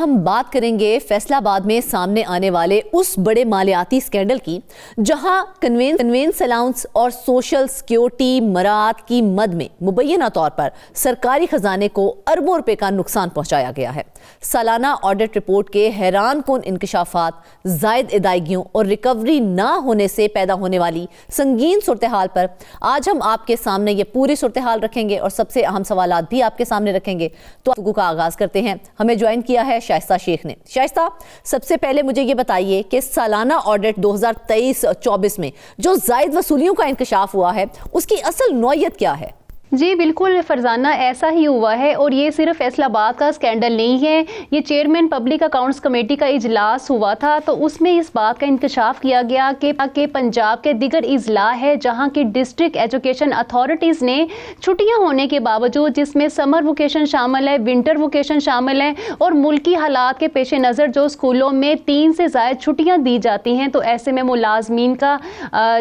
ہم بات کریں گے فیصل آباد میں سامنے آنے والے اس بڑے مالیاتی اسکینڈل کی جہاں کنوینس الاؤنس اور سوشل سیکیورٹی مراعات کی مد میں مبینہ طور پر سرکاری خزانے کو اربوں روپے کا نقصان پہنچایا گیا ہے۔ سالانہ آڈٹ رپورٹ کے حیران کن انکشافات، زائد ادائیگیوں اور ریکوری نہ ہونے سے پیدا ہونے والی سنگین صورتحال پر آج ہم آپ کے سامنے یہ پوری صورتحال رکھیں گے اور سب سے اہم سوالات بھی آپ کے سامنے رکھیں گے۔ تو گفتگو کا آغاز کرتے ہیں۔ ہمیں جوائن کیا ہے شائستہ شیخ نے۔ شائستہ، سب سے پہلے مجھے یہ بتائیے کہ سالانہ آڈٹ 2023-24 میں جو زائد وصولیوں کا انکشاف ہوا ہے اس کی اصل نوعیت کیا ہے؟ جی بالکل فرزانہ، ایسا ہی ہوا ہے اور یہ صرف فیصل آباد کا اسکینڈل نہیں ہے۔ یہ چیئرمین پبلک اکاؤنٹس کمیٹی کا اجلاس ہوا تھا تو اس میں اس بات کا انکشاف کیا گیا کہ پنجاب کے دیگر اضلاع ہے جہاں کی ڈسٹرکٹ ایجوکیشن اتھارٹیز نے چھٹیاں ہونے کے باوجود، جس میں سمر ویکیشن شامل ہے، ونٹر ویکیشن شامل ہے، اور ملکی حالات کے پیش نظر جو اسکولوں میں 3 سے زائد چھٹیاں دی جاتی ہیں تو ایسے میں ملازمین کا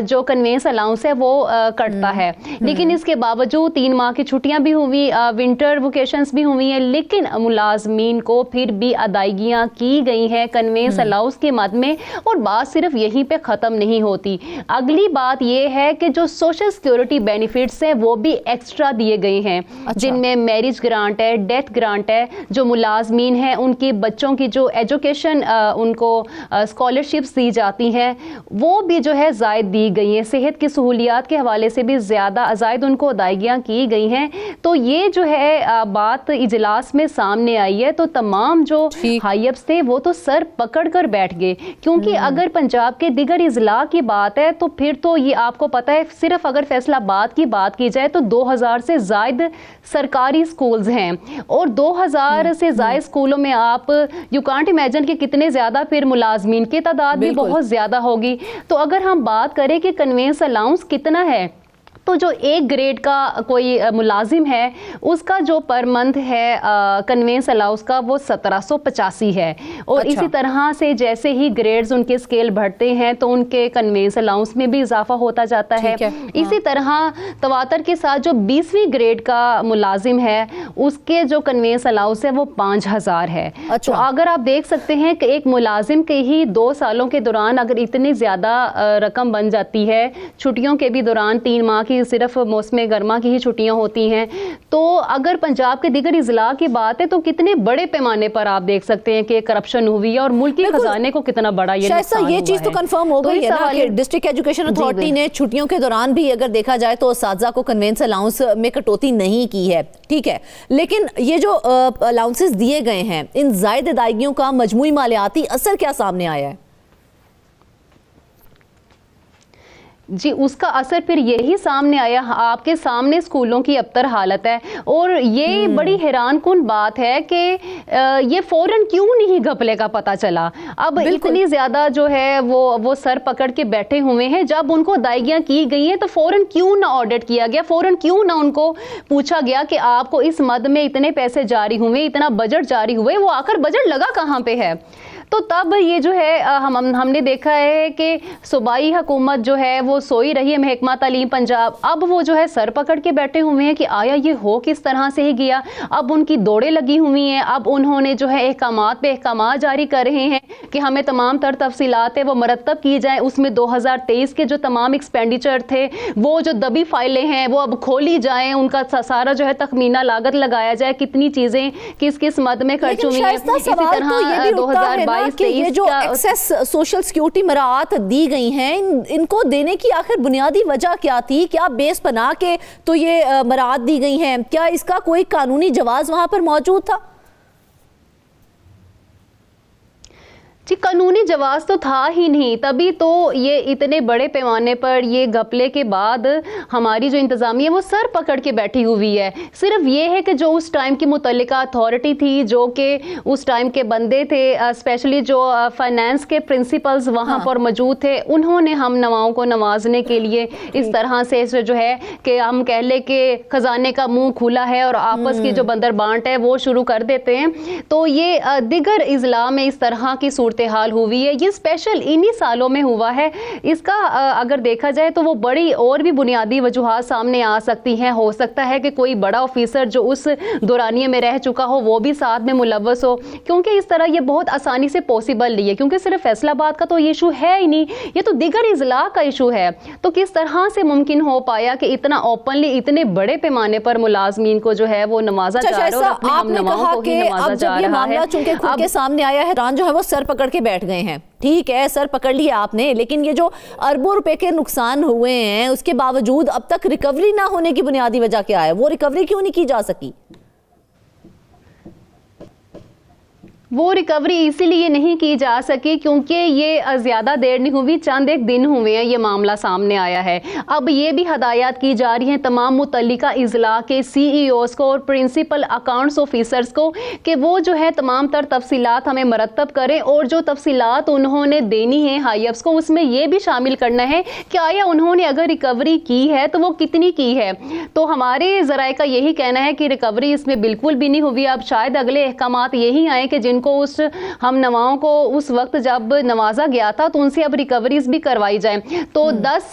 جو کنوینس الاؤنس ہے وہ کٹتا ہے۔ لیکن اس کے باوجود 3 ماہ کی چھٹیاں بھی ہوئی، ونٹر ویکیشنز بھی ہوئی ہیں، لیکن ملازمین کو پھر بھی ادائیگیاں کی گئی ہیں کنوینس الاؤنس کی مد میں۔ اور بات صرف یہیں پہ ختم نہیں ہوتی، اگلی بات یہ ہے کہ جو سوشل سیکیورٹی بینیفٹس ہیں وہ بھی ایکسٹرا دیے گئے ہیں، جن میں میرج گرانٹ ہے، ڈیتھ گرانٹ ہے، جو ملازمین ہیں ان کی بچوں کی جو ایجوکیشن ان کو اسکالرشپس دی جاتی ہیں وہ بھی جو ہے زائد دی گئی ہیں، صحت کی سہولیات کے حوالے سے بھی زائد ان کو ادائیگیاں کی گئی ہیں۔ تو یہ جو ہے بات اجلاس میں سامنے آئی ہے تو تمام جو ہائی اپس تھے وہ تو سر پکڑ کر بیٹھ گئے، کیونکہ اگر پنجاب کے دیگر اضلاع کی بات ہے تو پھر تو یہ آپ کو پتہ ہے، صرف اگر فیصل آباد کی بات کی جائے تو 2000 سے زائد سرکاری سکولز ہیں، اور 2000 سے زائد سکولوں میں آپ یو کانٹ امیجن کہ کتنے زیادہ پھر ملازمین کی تعداد بھی بہت زیادہ ہوگی۔ تو اگر ہم بات کریں کہ کنوینس الاؤنس کتنا ہے تو جو 1 گریڈ کا کوئی ملازم ہے اس کا جو پر منتھ ہے کنوینس الاؤنس کا وہ 1785 ہے، اور اسی طرح سے جیسے ہی گریڈز ان کے اسکیل بڑھتے ہیں تو ان کے کنوینس الاؤنس میں بھی اضافہ ہوتا جاتا ہے۔ اسی طرح تواتر کے ساتھ جو 20ویں گریڈ کا ملازم ہے اس کے جو کنوینس الاؤنس ہے وہ 5000 ہے۔ تو اگر آپ دیکھ سکتے ہیں کہ ایک ملازم کے ہی 2 سالوں کے دوران اگر اتنی زیادہ رقم بن جاتی ہے، چھٹیوں کے بھی دوران 3 ماہ کی صرف موسم گرما کی ہی چھٹیاں ہوتی ہیں، تو اگر پنجاب کے دیگر اضلاع کی بات ہے تو کتنے بڑے پیمانے پر آپ دیکھ سکتے ہیں کہ کرپشن ہوئی ہے اور ملکی خزانے کو کتنا بڑا یہ نقصان ہوا ہے۔ یہ چیز تو کنفرم ہو گئی ہے نا کہ ڈسٹرکٹ ایجوکیشن اتھارٹی نے چھٹیوں کے دوران بھی اگر دیکھا جائے تو اساتذہ کو کنوینس الاؤنس میں کٹوتی نہیں کی ہے، ٹھیک ہے، لیکن یہ جو الاؤنسز دیے گئے ہیں ان زائد ادائیگیوں کا مجموعی مالیاتی اثر کیا سامنے آیا ہے؟ جی اس کا اثر پھر یہی سامنے آیا، آپ کے سامنے اسکولوں کی ابتر حالت ہے، اور یہ بڑی حیران کن بات ہے کہ یہ فوراً کیوں نہیں گھپلے کا پتہ چلا۔ اب اتنی زیادہ جو ہے وہ سر پکڑ کے بیٹھے ہوئے ہیں، جب ان کو ادائیگیاں کی گئی ہیں تو فوراً کیوں نہ آڈٹ کیا گیا، فوراً کیوں نہ ان کو پوچھا گیا کہ آپ کو اس مد میں اتنے پیسے جاری ہوئے، اتنا بجٹ جاری ہوئے، وہ آخر بجٹ لگا کہاں پہ ہے؟ تو تب یہ جو ہے ہم نے دیکھا ہے کہ صوبائی حکومت جو ہے وہ سوئی رہی ہے، محکمہ تعلیم پنجاب، اب وہ جو ہے سر پکڑ کے بیٹھے ہوئے ہیں کہ آیا یہ ہو کس طرح سے ہی گیا۔ اب ان کی دوڑیں لگی ہوئی ہیں، اب انہوں نے جو ہے احکامات پہ احکامات جاری کر رہے ہیں کہ ہمیں تمام تر تفصیلات ہے وہ مرتب کی جائیں، اس میں 2023 کے جو تمام ایکسپینڈیچر تھے وہ جو دبی فائلیں ہیں وہ اب کھولی جائیں، ان کا سارا جو ہے تخمینہ لاگت لگایا جائے، کتنی چیزیں کس مد میں خرچ ہوئی ہیں۔ اسی طرح 2022 کہ یہ جو ایکسیس سوشل سیکیورٹی مراعات دی گئی ہیں ان کو دینے کی آخر بنیادی وجہ کیا تھی؟ کیا بیس بنا کے تو یہ مراعات دی گئی ہیں؟ کیا اس کا کوئی قانونی جواز وہاں پر موجود تھا؟ جی قانونی جواز تو تھا ہی نہیں، تبھی تو یہ اتنے بڑے پیمانے پر یہ گھپلے کے بعد ہماری جو انتظامیہ وہ سر پکڑ کے بیٹھی ہوئی ہے۔ صرف یہ ہے کہ جو اس ٹائم کی متعلقہ اتھارٹی تھی، جو کہ اس ٹائم کے بندے تھے، اسپیشلی جو فائنانس کے پرنسپلز وہاں پر موجود تھے، انہوں نے ہم نواؤں کو نوازنے کے لیے اس طرح سے جو ہے کہ ہم کہہ لیں کہ خزانے کا منہ کھلا ہے اور آپس کی جو بندر بانٹ ہے وہ شروع کر دیتے ہیں۔ تو یہ دیگر اضلاع میں اس طرح کی صورت सूरत-ए-हाल हुई है ये स्पेशल इन्हीं सालों में हुआ है। इसका अगर देखा जाए तो वो बड़ी और भी बुनियादी वजूहात सामने आ सकती हैं। हो सकता है कि कोई बड़ा ऑफिसर जो उस दौरानिए में रह चुका हो वो भी साथ में मुलव्वस हो, क्योंकि इस तरह ये बहुत आसानी से पॉसिबल नहीं है, क्योंकि सिर्फ फैसलाबाद का तो ये इशू है ही नहीं, ये तो दीगर इजला का इशू है। तो किस तरह से मुमकिन हो पाया कि इतना ओपनली इतने बड़े पैमाने पर मुलाजमीन को जो है वो नवाजा जा रहा है और अपने हम नवाओं को ही नवाजा जा रहा है। चूंकि खुद के सामने आया है, जो है वो सर पकड़ के बैठ गए हैं। ठीक है, सर पकड़ लिया आपने, लेकिन ये जो अरबों रुपए के नुकसान हुए हैं उसके बावजूद अब तक रिकवरी ना होने की बुनियादी वजह क्या है? वो रिकवरी क्यों नहीं की जा सकी? वो रिकवरी इसीलिए नहीं की जा सकी क्योंकि ये ज़्यादा देर नहीं हुई, चंद एक दिन हुए हैं ये मामला सामने आया है। अब ये भी हदायत की जा रही हैं तमाम मुतल्लिका इजला के CEOs को और प्रिंसिपल अकाउंट्स ऑफिसर्स को कि वो जो है तमाम तर तफसीलात हमें मरतब करें और जो तफसीलात उन्होंने देनी है हाई अप्स को उसमें ये भी शामिल करना है कि आया उन्होंने अगर रिकवरी की है तो वो कितनी की है। तो हमारे ज़राए का यही कहना है कि रिकवरी इसमें बिल्कुल भी नहीं हुई। अब शायद अगले अहकामात यही आए कि जिनको उस हम नवाओं को उस वक्त जब नवाजा गया था तो उनसे अब रिकवरीज भी करवाई जाए। तो 10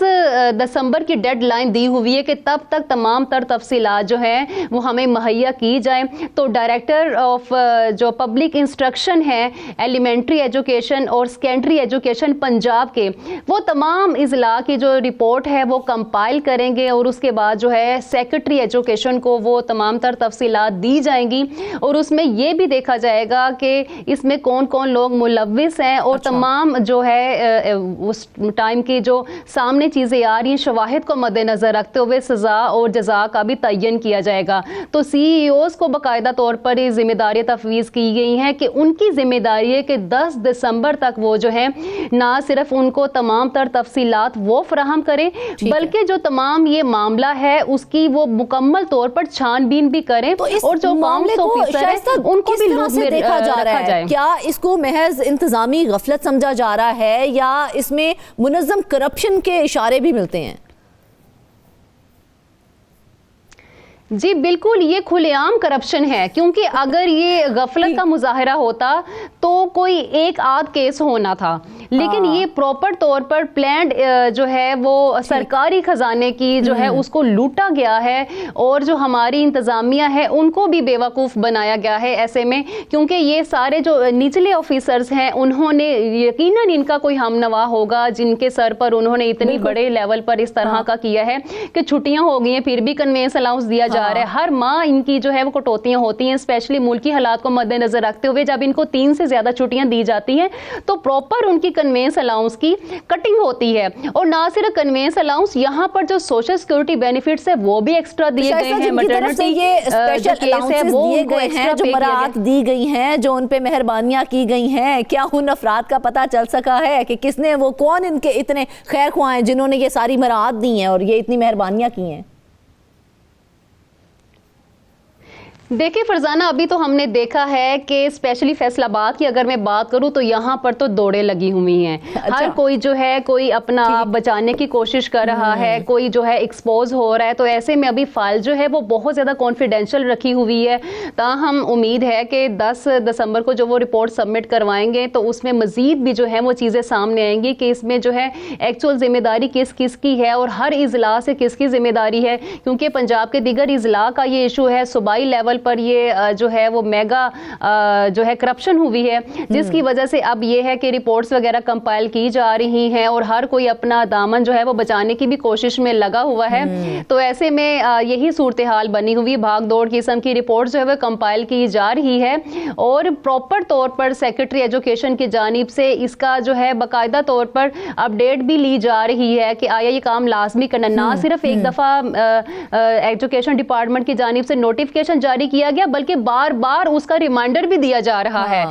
दिसंबर की डेडलाइन दी हुई है कि तब तक तमाम तर तफसीलात जो है वो हमें मुहैया की जाए। तो डायरेक्टर ऑफ जो पब्लिक इंस्ट्रक्शन है एलिमेंट्री एजुकेशन और सेकेंडरी एजुकेशन पंजाब के, वो तमाम इजला की जो रिपोर्ट है वो कंपाइल करेंगे और उसके बाद जो है सेक्रेटरी एजुकेशन को वो तमाम तर तफसीलात दी जाएंगी और उसमें ये भी देखा जाएगा कि इसमें कौन कौन लोग मुलव्विस हैं और तमाम जो है उस टाइम की जो सामने चीज़ें आ रही हैं शवाहिद को मद्देनज़र रखते हुए सज़ा और जज़ा का भी तयन किया जाएगा। तो CEOs को बाकायदा तौर पर ये जिम्मेदारी तफवीज़ की गई हैं कि उनकी जिम्मेदारी है कि 10 दिसंबर तक वो जो है ना सिर्फ उनको तमाम तर तफसीलात वो फराहम करें बल्कि जो तमाम ये मामला है उसकी वो मुकम्मल तौर पर छानबीन भी करें और जो अकाउंट्स ऑफिसर हैं उनको भी लूप में देखा जा रहा है। क्या इसको महज इंतजामी गफलत समझा जा रहा है या इसमें मुनज़्ज़म करप्शन के इशारे भी मिलते हैं? जी बिल्कुल, ये खुलेआम करप्शन है, क्योंकि अगर ये गफलत का मुजाहरा होता तो कोई एक आध केस होना था, लेकिन ये प्रॉपर तौर पर प्लान्ड जो है वो सरकारी खजाने की जो है उसको लूटा गया है और जो हमारी इंतजामिया है उनको भी बेवकूफ़ बनाया गया है ऐसे में, क्योंकि ये सारे जो निचले ऑफिसर्स हैं उन्होंने यकीनन इनका कोई हमनवा होगा जिनके सर पर उन्होंने इतनी बड़े लेवल पर इस तरह का किया है कि छुट्टियां हो गई हैं फिर भी कन्वेंस अलाउंस दिया जा रहा है। हर माह इनकी जो है वो कटौतियां होती हैं, स्पेशली मुल्की हालात को मद्देनजर रखते हुए जब इनको 3 से ज्यादा छुट्टियां दी जाती हैं तो प्रॉपर उनकी कन्वेंस अलाउंस की कटिंग होती है। और ना सिर्फ कन्वेंस अलाउंस, यहाँ पर जो सोशल सिक्योरिटी बेनिफिट्स है वो भी एक्स्ट्रा दिए गए हैं, मैटरनिटी ये स्पेशल अलाउंसेस दिए गए हैं, जो मराहत दी गई हैं, जो उन पे मेहरबानियां की गई हैं। क्या उन अफराद का पता चल सका है कि किसने, वो कौन इनके इतने खैर ख्वाह हैं जिन्होंने ये सारी मराहत दी हैं और ये इतनी मेहरबानियां की हैं? देखिए फरजाना, अभी तो हमने देखा है कि स्पेशली फैसलाबाद की अगर मैं बात करूं तो यहाँ पर तो दौड़े लगी हुई हैं। अच्छा। हर कोई जो है कोई अपना आप बचाने की कोशिश कर रहा है, कोई जो है एक्सपोज हो रहा है। तो ऐसे में अभी फाइल जो है वो बहुत ज़्यादा कॉन्फिडेंशियल रखी हुई है। ताहम उम्मीद है कि 10 दिसंबर को जो वो रिपोर्ट सबमिट करवाएंगे तो उसमें मज़ीद भी जो है वो चीज़ें सामने आएंगी कि इसमें जो है एक्चुअल जिम्मेदारी किस किस की है और हर इजला से किसकी जिम्मेदारी है, क्योंकि पंजाब के दीगर इजला का ये इशू है, सूबाई लेवल पर ये जो है वो मेगा जो है करप्शन हुई है, जिसकी वजह से अब ये है कि रिपोर्ट्स वगैरह कंपाइल की जा रही हैं और हर कोई अपना दामन जो है वो बचाने की भी कोशिश में लगा हुआ है। तो ऐसे में यही सूरत हाल बनी हुई, भाग दौड़ किस्म की रिपोर्ट्स जो है वो कंपाइल की जा रही है और प्रॉपर तौर पर सेक्रेटरी एजुकेशन की जानिब से इसका जो है बाकायदा तौर पर अपडेट भी ली जा रही है कि आया ये काम लाजमी करना। ना सिर्फ एक दफ़ा एजुकेशन डिपार्टमेंट की जानिब से नोटिफिकेशन जारी किया गया बल्कि बार बार उसका रिमाइंडर भी दिया जा रहा है।